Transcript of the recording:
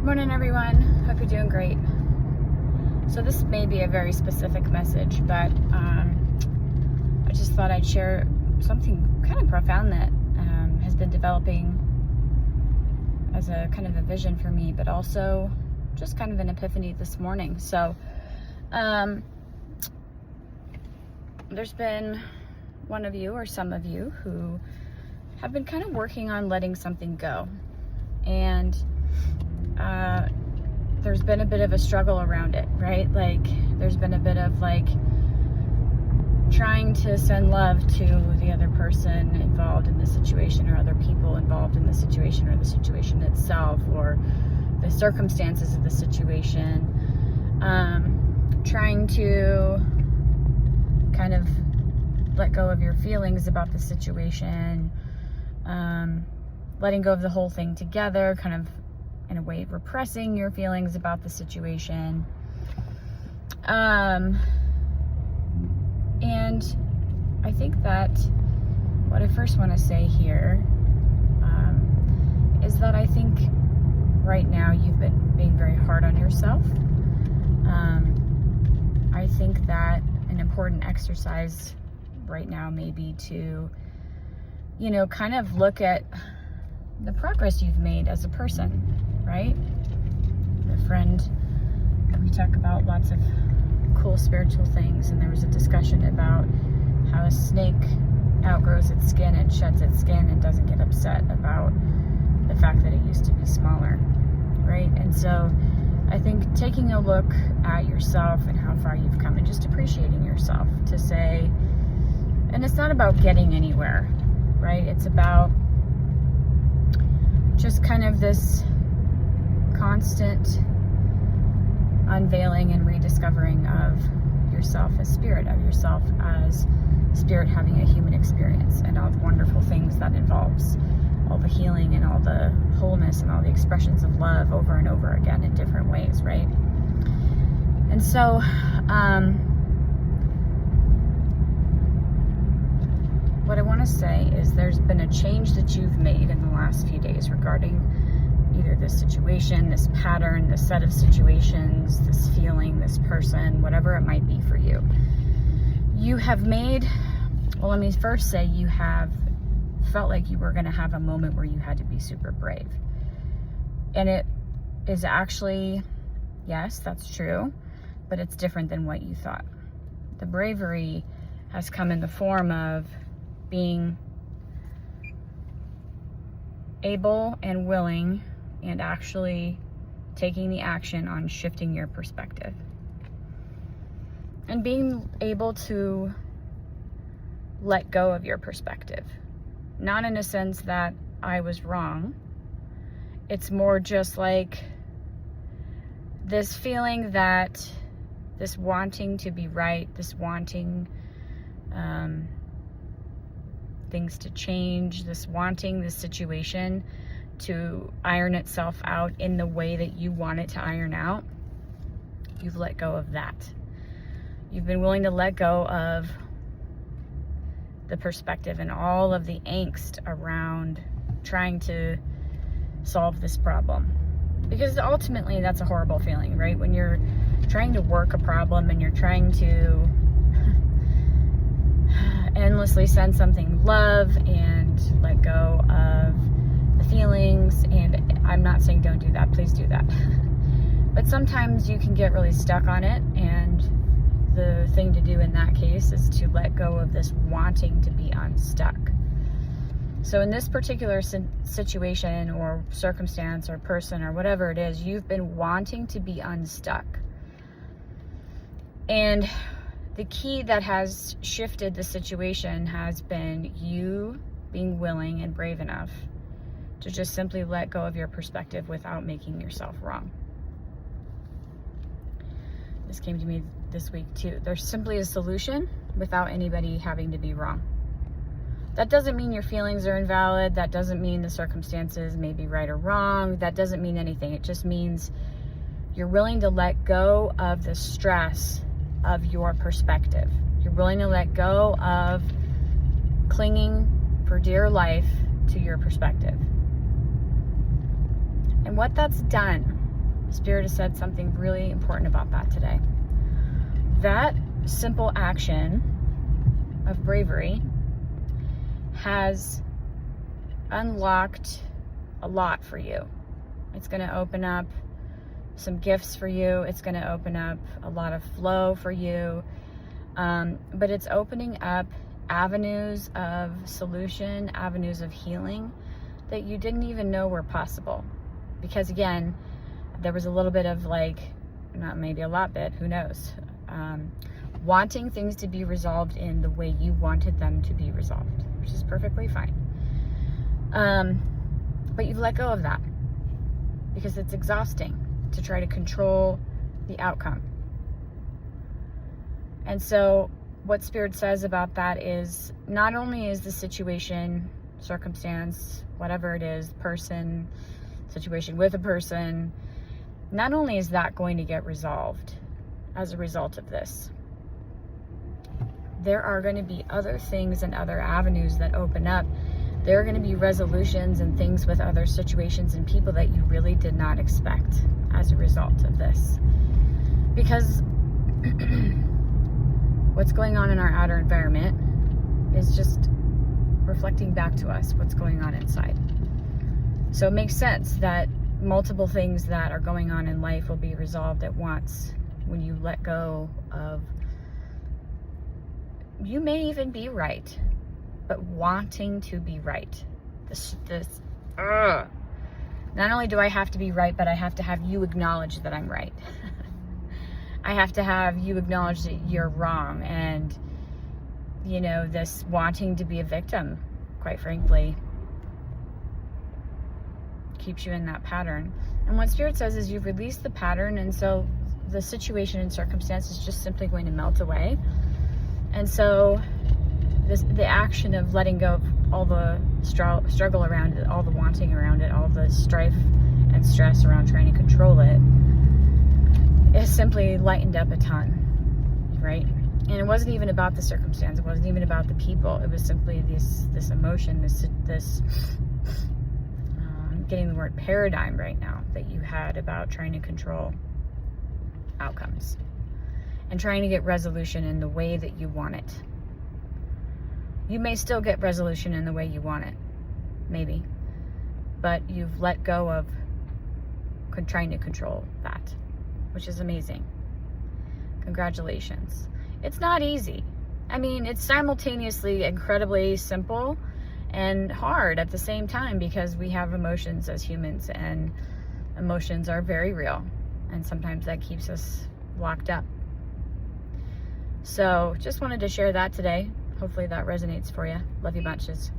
Morning, everyone. Hope you're doing great. So this may be a very specific message, but I just thought I'd share something kind of profound that has been developing as a kind of a vision for me, but also just kind of an epiphany this morning. So there's been one of you or some of you who have been kind of working on letting something go, and there's been a bit of a struggle around it, right? Like there's been a bit of like trying to send love to the other person involved in the situation, or other people involved in the situation, or the situation itself, or the circumstances of the situation, trying to kind of let go of your feelings about the situation, letting go of the whole thing together, kind of in a way repressing your feelings about the situation. And I think that what I first want to say here is that I think right now you've been being very hard on yourself. I think that an important exercise right now may be to, kind of look at the progress you've made as a person, right? My friend, we talk about lots of cool spiritual things, and there was a discussion about how a snake outgrows its skin and sheds its skin and doesn't get upset about the fact that it used to be smaller, right? And so I think taking a look at yourself and how far you've come, and just appreciating yourself, to say, and it's not about getting anywhere, right? It's about just kind of this constant unveiling and rediscovering of yourself as spirit, of yourself as spirit having a human experience, and all the wonderful things that involves, all the healing and all the wholeness and all the expressions of love over and over again in different ways, right? And so what I want to say is there's been a change that you've made in the last few days regarding either this situation, this pattern, this set of situations, this feeling, this person, whatever it might be for you. You have made, well, let me first say, you have felt like you were going to have a moment where you had to be super brave. And it is actually, yes, that's true, but it's different than what you thought. The bravery has come in the form of being able and willing and actually taking the action on shifting your perspective, and being able to let go of your perspective. Not in a sense that I was wrong. It's more just like this feeling that, this wanting to be right, this wanting things to change, this wanting this situation to iron itself out in the way that you want it to iron out. You've let go of that. You've been willing to let go of the perspective and all of the angst around trying to solve this problem. Because ultimately that's a horrible feeling, right? When you're trying to work a problem and you're trying to endlessly send something love and let go of the feelings. And I'm not saying don't do that, please do that. But sometimes you can get really stuck on it, and the thing to do in that case is to let go of this wanting to be unstuck. So in this particular situation or circumstance or person or whatever it is, you've been wanting to be unstuck. And the key that has shifted the situation has been you being willing and brave enough to just simply let go of your perspective without making yourself wrong. This came to me this week too. There's simply a solution without anybody having to be wrong. That doesn't mean your feelings are invalid. That doesn't mean the circumstances may be right or wrong. That doesn't mean anything. It just means you're willing to let go of the stress of your perspective. You're willing to let go of clinging for dear life to your perspective. And what that's done Spirit has said something really important about that today. That simple action of bravery has unlocked a lot for you. It's going to open up some gifts for you. It's going to open up a lot of flow for you. But it's opening up avenues of solution, avenues of healing that you didn't even know were possible. Because again, there was a little bit of like, not maybe a lot bit, who knows, wanting things to be resolved in the way you wanted them to be resolved, which is perfectly fine. But you've let go of that because it's exhausting to try to control the outcome. And so what Spirit says about that is, not only is the situation, circumstance, whatever it is, person, situation with a person, not only is that going to get resolved as a result of this, there are going to be other things and other avenues that open up. There are going to be resolutions and things with other situations and people that you really did not expect as a result of this. Because what's going on in our outer environment is just reflecting back to us what's going on inside. So it makes sense that multiple things that are going on in life will be resolved at once when you let go of, you may even be right, but wanting to be right. Not only do I have to be right, but I have to have you acknowledge that I'm right. I have to have you acknowledge that you're wrong. And, you know, this wanting to be a victim, quite frankly, keeps you in that pattern. And what Spirit says is you've released the pattern, and so the situation and circumstance is just simply going to melt away. And so the action of letting go of all the struggle around it, all the wanting around it, all the strife and stress around trying to control it, is simply lightened up a ton, right? And it wasn't even about the circumstance. It wasn't even about the people. It was simply this emotion, this getting the word paradigm right now that you had about trying to control outcomes and trying to get resolution in the way that you want it. You may still get resolution in the way you want it, maybe, but you've let go of trying to control that, which is amazing. Congratulations. It's not easy. I mean, it's simultaneously incredibly simple and hard at the same time, because we have emotions as humans, and emotions are very real, and sometimes that keeps us locked up. So just wanted to share that today. Hopefully that resonates for you. Love you bunches.